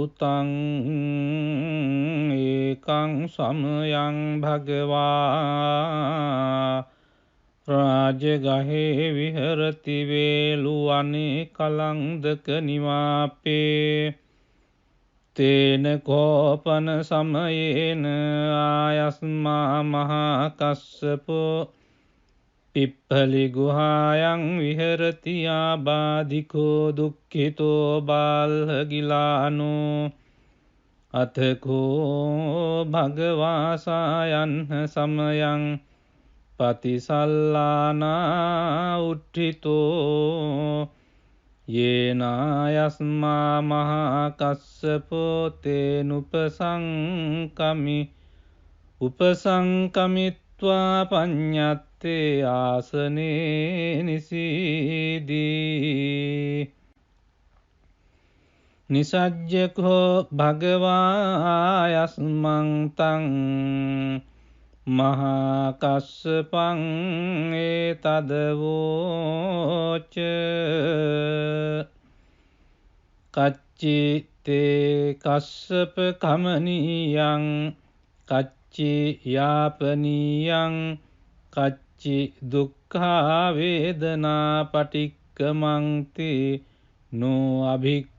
භූතං ඒකං සමයං භගවා රාජගහේ විහරති වේලුවනේ කලන්දක නිවාපේ තේන කෝපන සමයේන ආයස්මා මහා කස්සපෝ පිප්පලි ගුහායන් විහරති ආබාධිකෝ දුක්ඛිතෝ බාල්හගිලානෝ අතකෝ භගවාසායන්හ සමයං පතිසල්ලානා උට්ඨිතෝ යේනායස්මා මහා කස්සපෝ තේනුපසංකමි උපසංකමිත්වා පඤ්ඤත්තේ ආසනේ නිසීදී නිසජ්ජකෝ භගවායස්මං තං මහා කස්සපං ඒතදවෝච කච්චි තේ කස්සප කමනීයං කච්චි යාපනීයං කච්චි දුක්ඛා වේදනා පටික්කමන්ති නෝ අභික්කමන්ති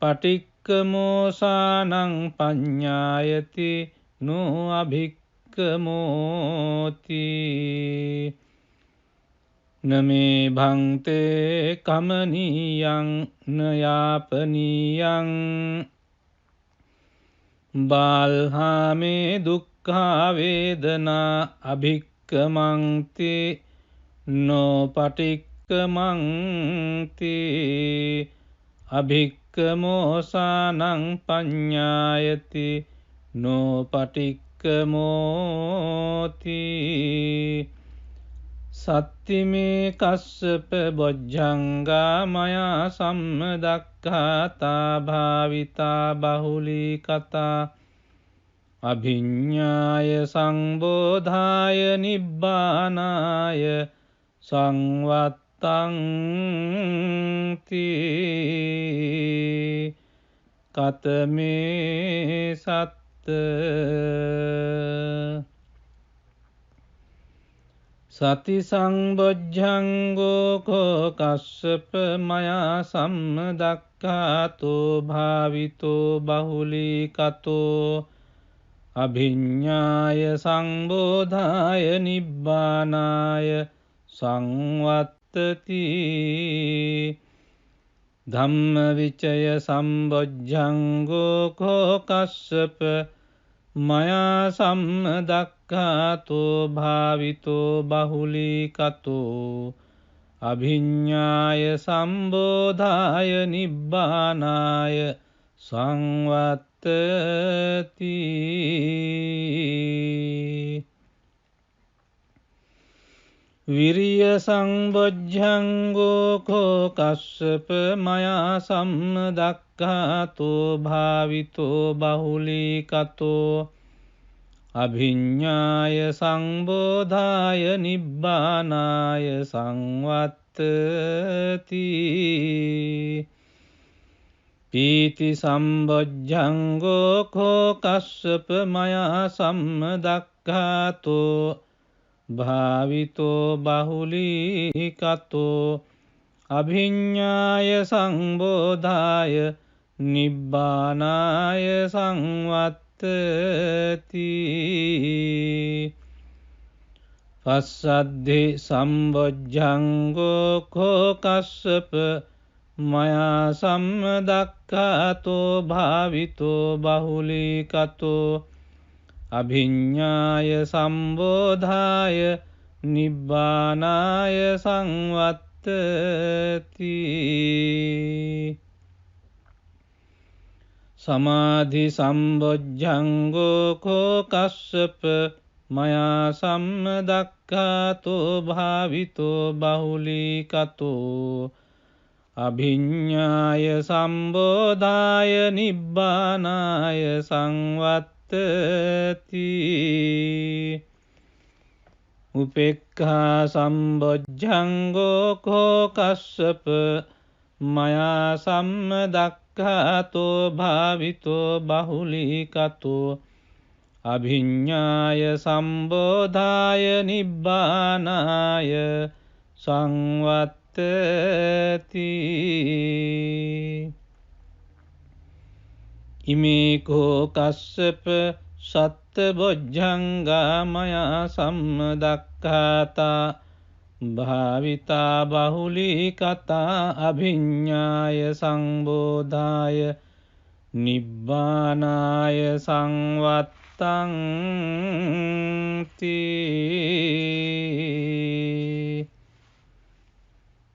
පටික්කමෝසානං පඤ්ඤායති නෝ අභික්කමෝති නමේ භන්තේ කමනීයං නයාපනීයං බාල්හාමේ දුක්ඛා වේදනා අභික්කමන්ති නෝ පටික්කමන්ති අභික්කමෝසානං පඤ්ඤායති නෝ පටික්කමෝති සත්තිමේ කස්සප බොජ්ජංගා මයා සම්මදක්ඛාතා භාවිතා බහුලී කතා අභිඤ්ඤාය සංබෝධාය නිබ්බානාය සංවත්තං තී කතමේ සත්ත සති සංබොජ්ජංගෝ කෝ කස්සප මයා සම්මදක්ඛාතෝ භාවිතෝ බහුලී කතෝ අභිඤ්ඤාය සංබෝධාය නිබ්බානාය සංවත්තති ධම්මවිචය සම්බොජ්ජංගෝ කෝ කස්සප මයා සම්මදක්ඛාතෝ භාවිතෝ බහුලී කතෝ අභිඤ්ඤාය සම්බෝධාය නිබ්බානාය සංවත්තති විරිය සංබොජ්ජංගෝ කෝ කස්සප මයා සම්මදක්ඛාතෝ භාවිතෝ බහුලී කතෝ අභිඤ්ඤාය සංබෝධාය නිබ්බානාය සංවත්තති පීති සම්බොජ්ජංගෝ කෝ කස්සප මයා සම්මදක්ඛාතෝ භාවිතෝ බහුලී කතෝ අභිඤ්ඤාය සංබෝධාය නිබ්බානාය සංවත්තති පස්සද්ධි සම්බොජ්ජංගෝ කෝ කස්සප මයා සම්මදක්ඛාතෝ භාවිතෝ බහුලී කතෝ අභිඤ්ඤාය සම්බෝධාය නිබ්බානාය සංවත්තති සමාධි සම්බොජ්ජංගෝ කෝ කස්සප මයා සම්මදක්ඛාතෝ භාවිතෝ බහුලී කතෝ අභිඤ්ඤාය සම්බෝධාය නිබ්බානාය සංවත්තති උපේක්ඛා සම්බොජ්ජංගෝ කෝ කස්සප මයා සම්මදක්ඛාතෝ භාවිතෝ බහුලීකතෝ අභිඤ්ඤාය සම්බෝධාය නිබ්බානාය සංවත්තති ඉමේකෝ කස්සප සත්බොජ්ජංගා මයා සම්මදක්ඛාතා භාවිතා බහුලීකතා අභිඤ්ඤාය සංබෝධාය නිබ්බානාය සංවත්තං තී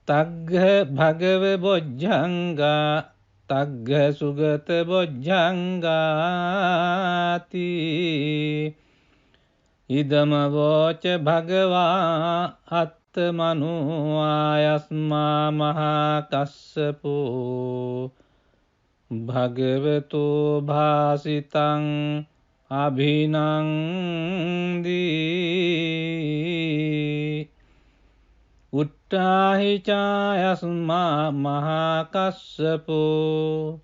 තග්ග භගව බොජ්ජංගා තග්ග සුගත බොජ්ජංගාති ඉදම වෝච භගවා අත්තමනු ආයස්මා මහා කස්සපෝ භගවතු භාසිතං අභිනන්දී උට්ටාහි චායස්මා මහා කස්සපෝ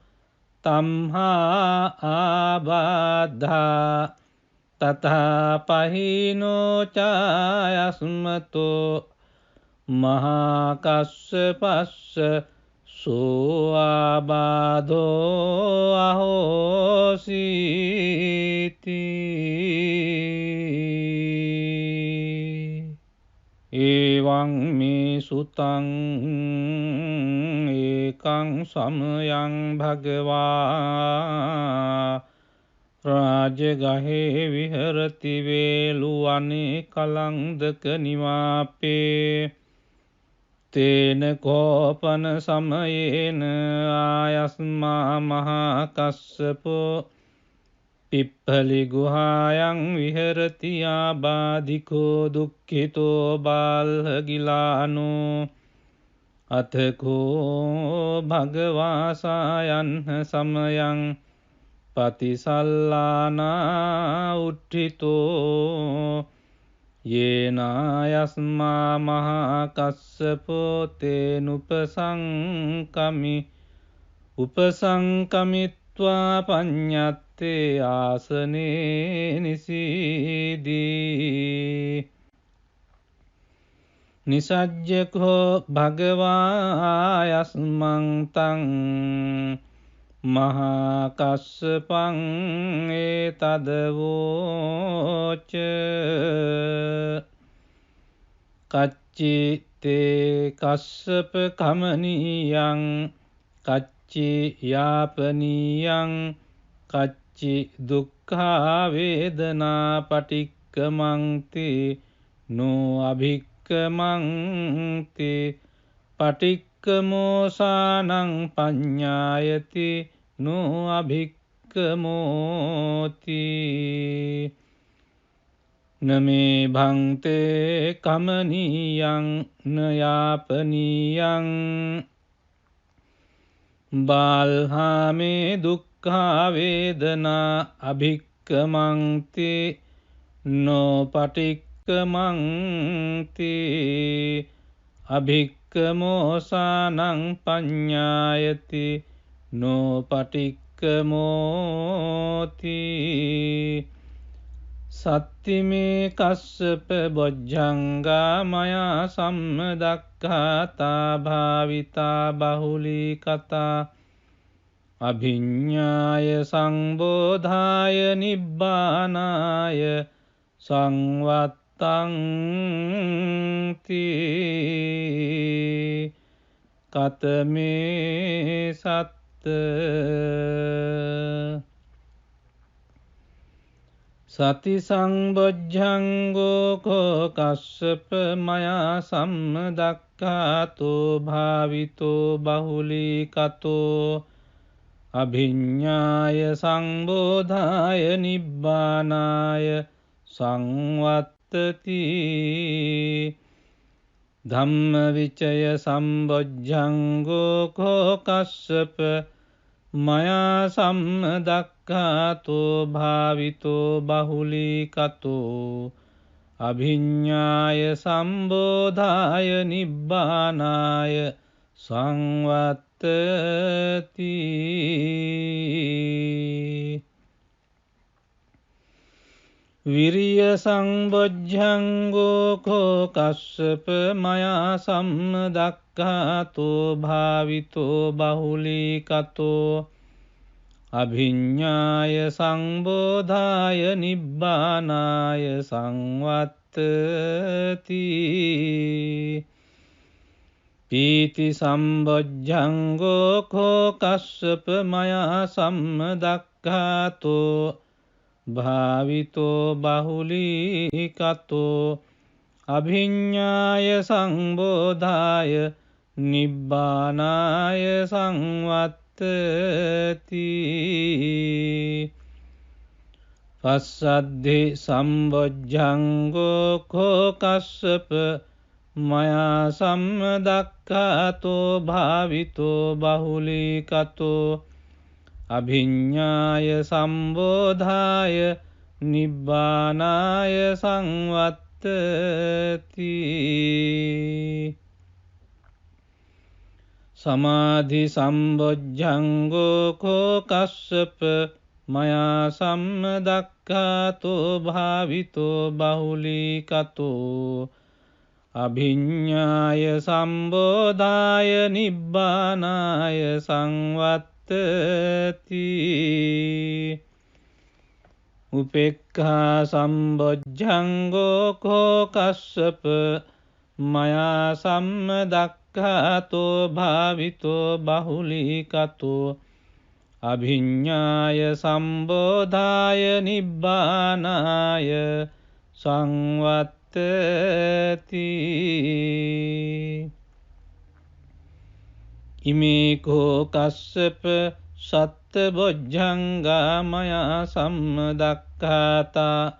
තම්හා ආබාධා තථා පහිනෝ චායස්මතෝ මහා කස්සපස්ස සෝ ආබාධෝ අහෝසීති එවං මේ සුතං ඒකං සමයං භගවා රාජගහේ විහරති වේලුවනේ කලන්දක නිවාපේ තේන කෝපන සමයේන ආයස්මා මහා කස්සපෝ පිප්පලි ගුහායන් විහරති ආබාධිකෝ දුක්ඛිතෝ බාල්හගිලානෝ අතකෝ භගවාසායන් සමයං පතිසල්ලානා උට්ඨිතෝ යේනායස්මා මහා කස්සපෝ තේනුපසංකමි උපසංකමිත්වා පඤ්ඤත්තේ ආසනේ නිසීදී නිසජ්ජකෝ භගවායස්මං තං මහා කස්සපං ඒතදවෝච කච්චි තේ කස්සප කමනීයං කච්චි යාපනීයං කච්චි දුක්ඛා වේදනා පටික්කමන්ති නෝ අභික්කමන්ති පටික්කමෝසානං පඤ්ඤායති නෝ අභික්කමෝති නමේ භන්තේ කමනීයං නයාපනීයං බාල්හාමේ දුක්ඛා වේදනා අභික්කමන්ති නෝ පටික්කමන්ති අභික්කමෝසානං පඤ්ඤායති නෝ පටික්කමෝති සත්තිමේ කස්සප බොජ්ජංගා මයා සම්මදක්ඛාතා භාවිතා බහුලීකතා අභිඤ්ඤාය සංබෝධාය නිබ්බානාය සංවත්තං තී කතමේ සත්ත සති සංබොජ්ජංගෝ කෝ කස්සප මයා සම්මදක්ඛාතෝ භාවිතෝ බහුලීකතෝ අභිඤ්ඤාය සංබෝධාය නිබ්බානාය සංවත්තති ධම්මවිචය සම්බොජ්ජංගෝ කෝ කස්සප මයා සම්මදක්ඛාතෝ භාවිතෝ බහුලීකතෝ අභිඤ්ඤාය සම්බෝධාය නිබ්බානාය සංවත්තති විරිය සංබොජ්ජංගෝ කෝ කස්සප මයා සම්මදක්ඛාතෝ භාවිතෝ බහුලීකතෝ අභිඤ්ඤාය සංබෝධාය නිබ්බානාය සංවත්තති පීති සම්බොජ්ජංගෝ කෝ කස්සප මයා සම්මදක්ඛාතෝ භාවිතෝ බහුලීකතෝ අභිඤ්ඤාය සංබෝධාය නිබ්බානාය සංවත්තති පස්සද්ධි සම්බොජ්ජංගෝ කෝ කස්සප මයා සම්මදක්ඛාතෝ භාවිතෝ බහුලීකතෝ අභිඤ්ඤාය සම්බෝධාය නිබ්බානාය සංවත්තති සමාධි සම්බොජ්ජංගෝ කෝ කස්සප මයා සම්මදක්ඛාතෝ භාවිතෝ බහුලීකතෝ අභිඤ්ඤාය සම්බෝධාය නිබ්බානාය සංවත්තති උපේක්ඛා සම්බොජ්ජංගෝ කෝ කස්සප මයා සම්මදක්ඛාතෝ භාවිතෝ බහුලීකතෝ අභිඤ්ඤාය සම්බෝධාය නිබ්බානාය සංවත්තති ඉමේ කෝ කස්සප සත්ත බොජ්ජංගා මයා සම්මදක්ඛාතා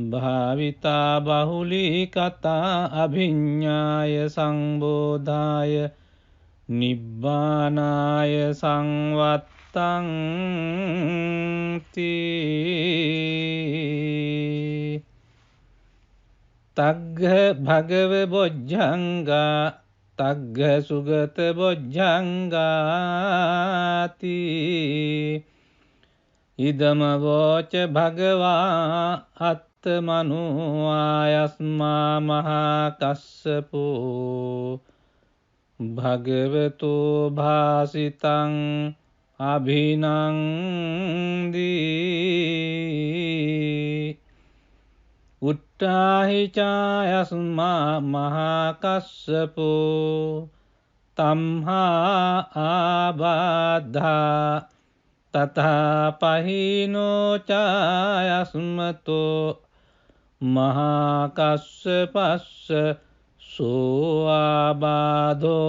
භාවිතා බහුලීකතා අභිඤ්ඤාය සංබෝධාය නිබ්බානාය සංවත්තං තග්ග භගව බොජ්ජංගා තග්ග සුගත බොජ්ජංගාති ඉදම වෝච භගවා අත්තමනෝ ආයස්මා මහා කස්සපෝ භගවතෝ භාසිතං අභිනන්දී උට්ඨාහි චායස්මා මහා කස්සපෝ තම්හා ආබාධා තථා පහිනෝ චායස්මතෝ මහා කස්සපස්ස සෝ ආබාධෝ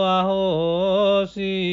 අහෝසීති